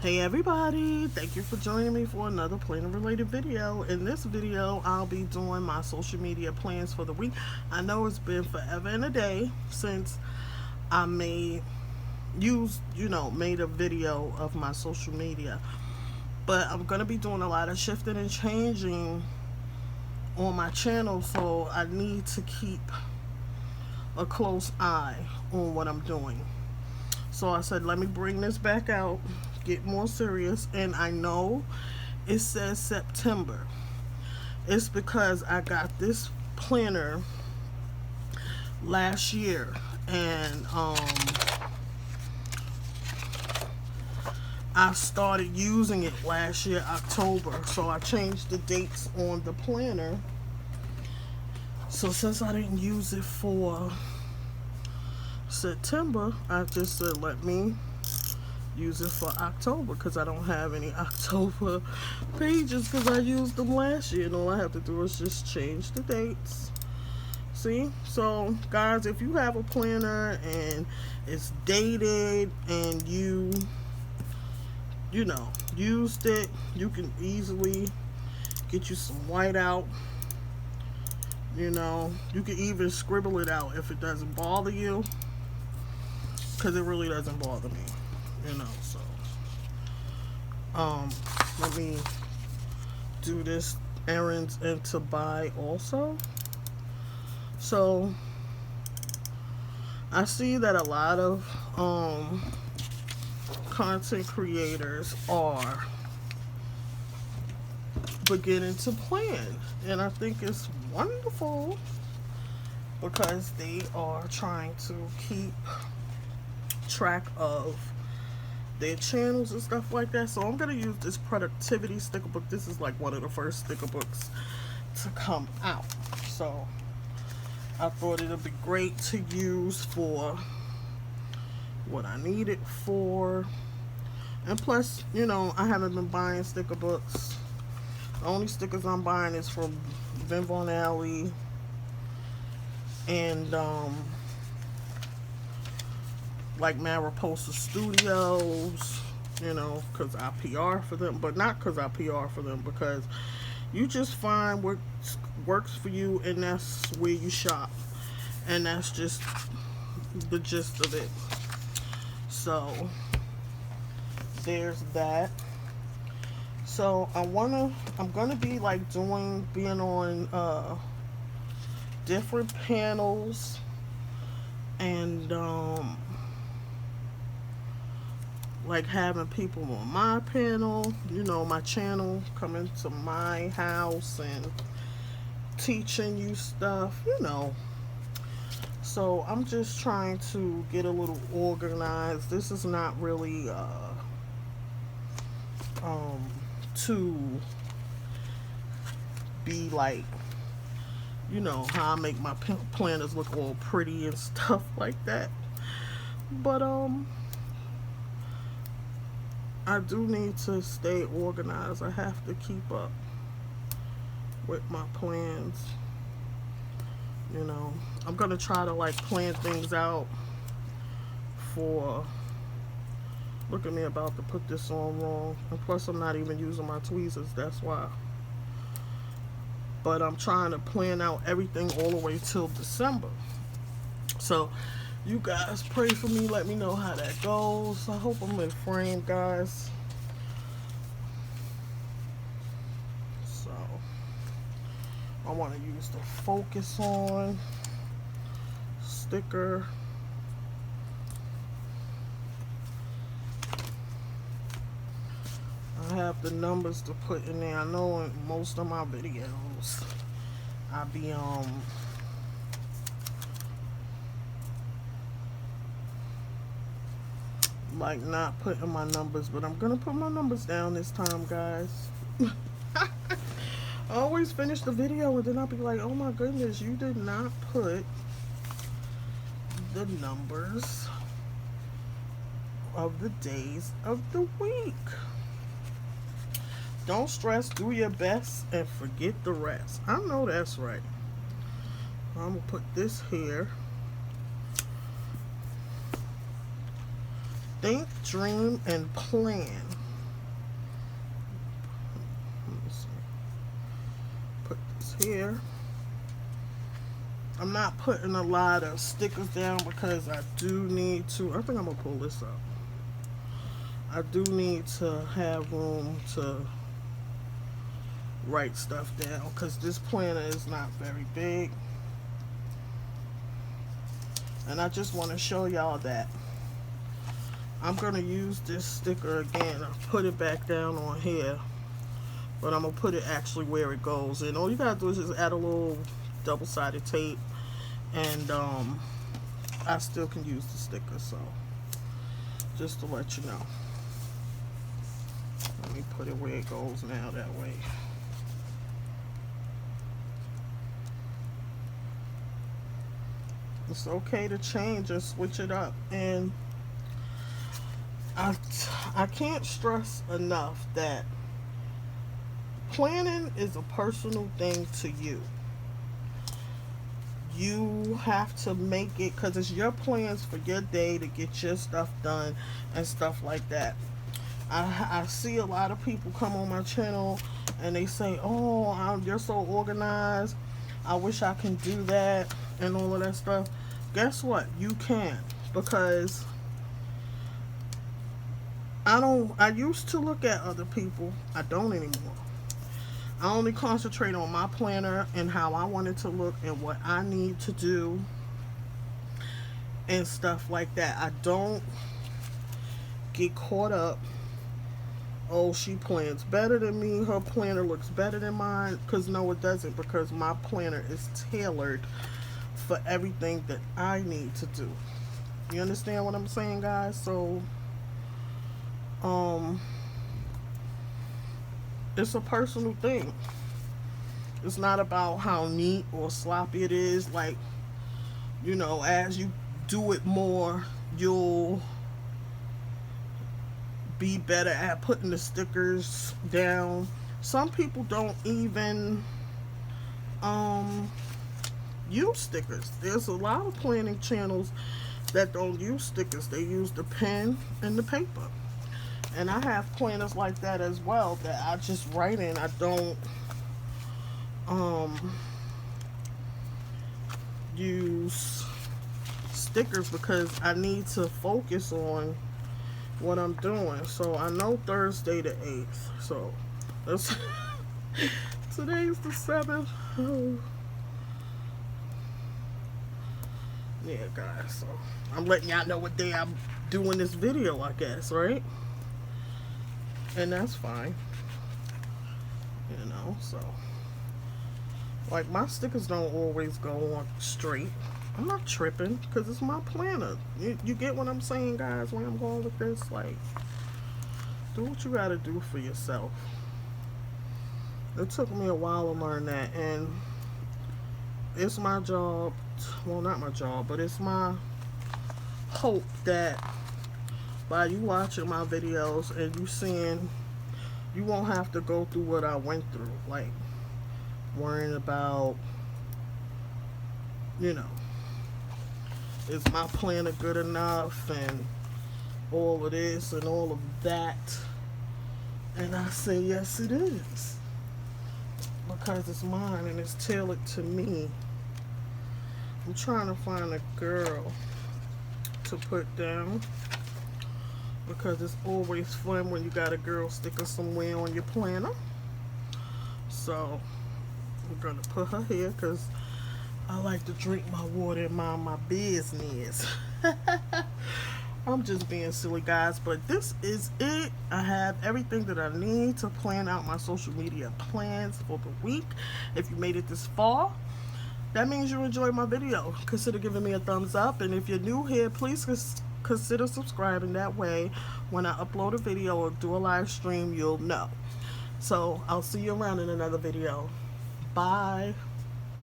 Hey everybody, thank you for joining me for another planner related video. In this video I'll be doing my social media plans for the week. I know it's been forever and a day since I made a video of my social media, but I'm gonna be doing a lot of shifting and changing on my channel, so I need to keep a close eye on what I'm doing. So I said, let me bring this back out, get more serious. And I know it says September. It's because I got this planner last year, and I started using it last year, October. So I changed the dates on the planner. So since I didn't use it for September, I just said let me use it for October, because I don't have any October pages because I used them last year, and all I have to do is just change the dates. See? So guys, if you have a planner and it's dated and you used it, you can easily get you some whiteout. You can even scribble it out if it doesn't bother you, because it really doesn't bother me, so let me do this errands and to buy also. So I see that a lot of content creators are beginning to plan, and I think it's wonderful because they are trying to keep track of their channels and stuff like that. So I'm gonna use this productivity sticker book. This is like one of the first sticker books to come out, so I thought it would be great to use for what I need it for. And plus, I haven't been buying sticker books. The only stickers I'm buying is from Vin Von Alley and like Mariposa Studios, because I PR for them, but not because I PR for them, because you just find what works for you, and that's where you shop, and that's just the gist of it. So there's that. So I'm gonna be like being on different panels, and like having people on my panel, my channel, coming to my house and teaching you stuff, So I'm just trying to get a little organized. This is not really to be like, how I make my planners look all pretty and stuff like that. But I do need to stay organized. I have to keep up with my plans. I'm gonna try to like plan things out for, look at me about to put this on wrong, and plus I'm not even using my tweezers, that's why. But I'm trying to plan out everything all the way till December. So you guys pray for me, let me know how that goes. I hope I'm in frame, guys. So I want to use the focus on sticker. I have the numbers to put in there. I know in most of my videos I be like not putting my numbers, but I'm gonna put my numbers down this time, guys. I always finish the video and then I'll be like, oh my goodness, you did not put the numbers of the days of the week. Don't stress, do your best, and forget the rest. I know that's right. I'm gonna put this here. Think, dream, and plan. here. I'm not putting a lot of stickers down because I do need to, I think I'm gonna pull this up. I do need to have room to write stuff down because this planner is not very big. And I just want to show y'all that I'm going to use this sticker again. I'll put it back down on here, but I'm going to put it actually where it goes. And all you got to do is just add a little double-sided tape, and I still can use the sticker. So just to let you know. Let me put it where it goes now, that way. It's okay to change and switch it up. And I can't stress enough that planning is a personal thing to you. You have to make it because it's your plans for your day to get your stuff done and stuff like that. I see a lot of people come on my channel and they say, oh, you're so organized, I wish I can do that and all of that stuff. Guess what? You can, because I used to look at other people. I don't anymore. I only concentrate on my planner and how I want it to look and what I need to do and stuff like that. I don't get caught up, oh, she plans better than me, her planner looks better than mine, because no, it doesn't, because my planner is tailored for everything that I need to do. You understand what I'm saying, guys? So it's a personal thing. It's not about how neat or sloppy it is. Like, you know, as you do it more, you'll be better at putting the stickers down. Some people don't even use stickers. There's a lot of planning channels that don't use stickers. They use the pen and the paper. And I have planners like that as well that I just write in. I don't use stickers because I need to focus on what I'm doing. So I know Thursday the 8th. So that's today's the 7th. Oh. Yeah, guys. So I'm letting y'all know what day I'm doing this video, I guess, right? And that's fine. You know, so like my stickers don't always go on straight. I'm not tripping because it's my planner. You get what I'm saying, guys, where I'm going with this? Like, do what you gotta do for yourself. It took me a while to learn that, and it's my job, well, not my job, but it's my hope that by you watching my videos and you seeing, you won't have to go through what I went through, like worrying about, you know, is my planner good enough and all of this and all of that. And I say yes, it is, because it's mine and it's tailored to me. I'm trying to find a girl to put down, because it's always fun when you got a girl sticker somewhere on your planner. So I'm gonna put her here because I like to drink my water and mind my business. I'm just being silly, guys, but this is it. I have everything that I need to plan out my social media plans for the week. If you made it this far, that means you enjoyed my video. Consider giving me a thumbs up, and if you're new here, please consider subscribing. That way when I upload a video or do a live stream, you'll know. So I'll see you around in another video. Bye.